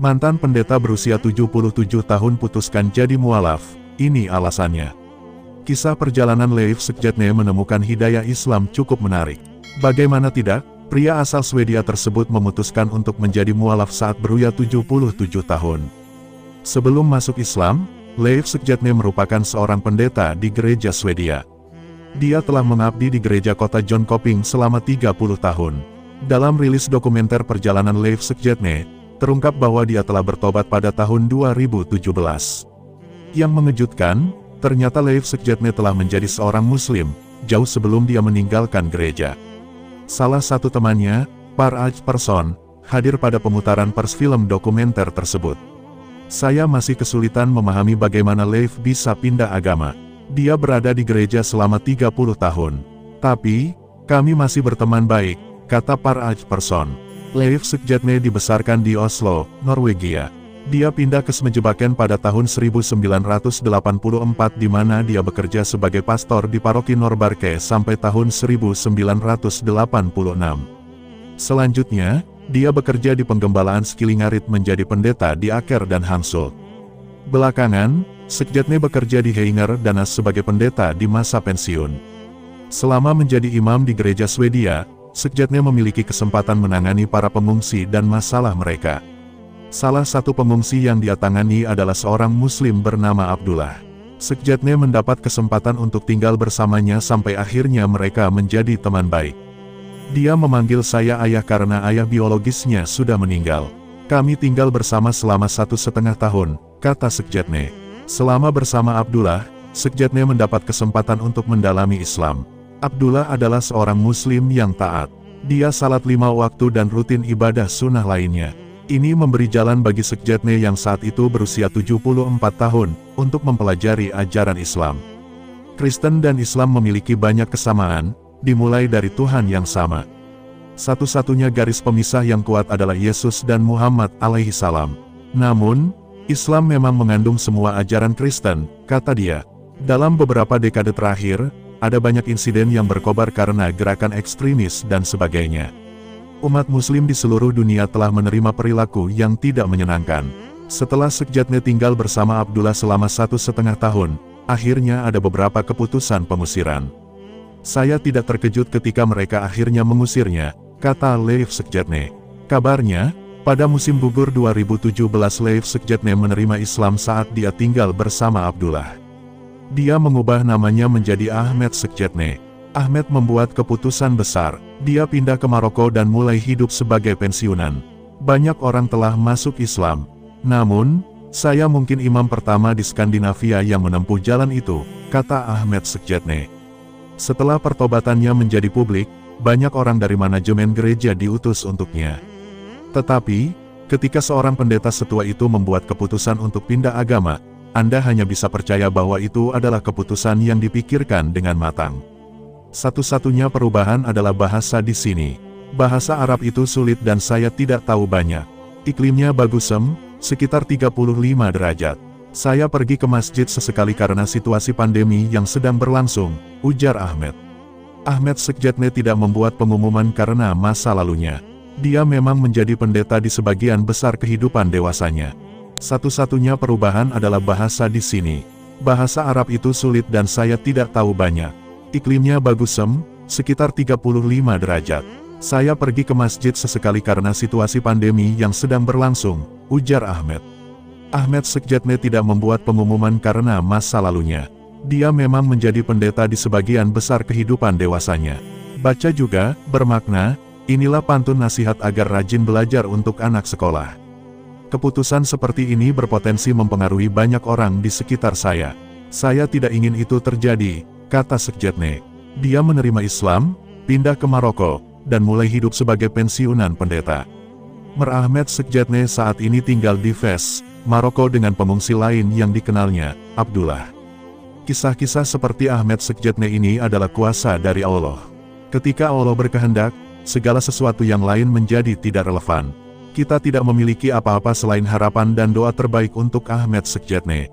Mantan pendeta berusia 77 tahun putuskan jadi mualaf, ini alasannya. Kisah perjalanan Leif Skjetne menemukan hidayah Islam cukup menarik. Bagaimana tidak, pria asal Swedia tersebut memutuskan untuk menjadi mualaf saat berusia 77 tahun. Sebelum masuk Islam, Leif Skjetne merupakan seorang pendeta di gereja Swedia. Dia telah mengabdi di gereja kota Jönköping selama 30 tahun. Dalam rilis dokumenter perjalanan Leif Skjetne, terungkap bahwa dia telah bertobat pada tahun 2017. Yang mengejutkan, ternyata Leif Skjetne telah menjadi seorang Muslim, jauh sebelum dia meninggalkan gereja. Salah satu temannya, Per Persson, hadir pada pemutaran film dokumenter tersebut. Saya masih kesulitan memahami bagaimana Leif bisa pindah agama. Dia berada di gereja selama 30 tahun. Tapi, kami masih berteman baik, kata Per Persson. Leif Skjetne dibesarkan di Oslo, Norwegia. Dia pindah ke Smedjebacken pada tahun 1984 di mana dia bekerja sebagai pastor di paroki Norrbarke sampai tahun 1986. Selanjutnya, dia bekerja di penggembalaan Skillingarit menjadi pendeta di Aker dan Hansult. Belakangan, Skjetne bekerja di Heingerdanas sebagai pendeta di masa pensiun. Selama menjadi imam di gereja Swedia, Skjetne memiliki kesempatan menangani para pengungsi dan masalah mereka. Salah satu pengungsi yang dia tangani adalah seorang Muslim bernama Abdullah. Skjetne mendapat kesempatan untuk tinggal bersamanya sampai akhirnya mereka menjadi teman baik. Dia memanggil saya ayah karena ayah biologisnya sudah meninggal. Kami tinggal bersama selama 1,5 tahun, kata Skjetne. Selama bersama Abdullah, Skjetne mendapat kesempatan untuk mendalami Islam. Abdullah adalah seorang Muslim yang taat. Dia salat 5 waktu dan rutin ibadah sunnah lainnya. Ini memberi jalan bagi Skjetne yang saat itu berusia 74 tahun, untuk mempelajari ajaran Islam. Kristen dan Islam memiliki banyak kesamaan, dimulai dari Tuhan yang sama. Satu-satunya garis pemisah yang kuat adalah Yesus dan Muhammad alaihi salam. Namun, Islam memang mengandung semua ajaran Kristen, kata dia. Dalam beberapa dekade terakhir, ada banyak insiden yang berkobar karena gerakan ekstremis dan sebagainya. Umat Muslim di seluruh dunia telah menerima perilaku yang tidak menyenangkan. Setelah Skjetne tinggal bersama Abdullah selama 1,5 tahun, akhirnya ada beberapa keputusan pengusiran. Saya tidak terkejut ketika mereka akhirnya mengusirnya, kata Leif Skjetne. Kabarnya, pada musim gugur 2017 Leif Skjetne menerima Islam saat dia tinggal bersama Abdullah. Dia mengubah namanya menjadi Ahmed Skjetne. Ahmed membuat keputusan besar. Dia pindah ke Maroko dan mulai hidup sebagai pensiunan. Banyak orang telah masuk Islam. Namun, saya mungkin imam pertama di Skandinavia yang menempuh jalan itu, kata Ahmed Skjetne. Setelah pertobatannya menjadi publik, banyak orang dari manajemen gereja diutus untuknya. Tetapi, ketika seorang pendeta setua itu membuat keputusan untuk pindah agama, Anda hanya bisa percaya bahwa itu adalah keputusan yang dipikirkan dengan matang. Satu-satunya perubahan adalah bahasa di sini. Bahasa Arab itu sulit dan saya tidak tahu banyak. Iklimnya bagus sekitar 35 derajat. Saya pergi ke masjid sesekali karena situasi pandemi yang sedang berlangsung, ujar Ahmed. Ahmed Skjetne tidak membuat pengumuman karena masa lalunya. Dia memang menjadi pendeta di sebagian besar kehidupan dewasanya. Satu-satunya perubahan adalah bahasa di sini. Bahasa Arab itu sulit dan saya tidak tahu banyak. Iklimnya bagus sekitar 35 derajat. Saya pergi ke masjid sesekali karena situasi pandemi yang sedang berlangsung, ujar Ahmed. Ahmed Skjetne tidak membuat pengumuman karena masa lalunya. Dia memang menjadi pendeta di sebagian besar kehidupan dewasanya. Baca juga, bermakna, inilah pantun nasihat agar rajin belajar untuk anak sekolah. Keputusan seperti ini berpotensi mempengaruhi banyak orang di sekitar saya. Saya tidak ingin itu terjadi, kata Skjetne. Dia menerima Islam, pindah ke Maroko, dan mulai hidup sebagai pensiunan pendeta. Ahmed Skjetne saat ini tinggal di Fes, Maroko dengan pengungsi lain yang dikenalnya, Abdullah. Kisah-kisah seperti Ahmed Skjetne ini adalah kuasa dari Allah. Ketika Allah berkehendak, segala sesuatu yang lain menjadi tidak relevan. Kita tidak memiliki apa-apa selain harapan dan doa terbaik untuk Ahmed Skjetne.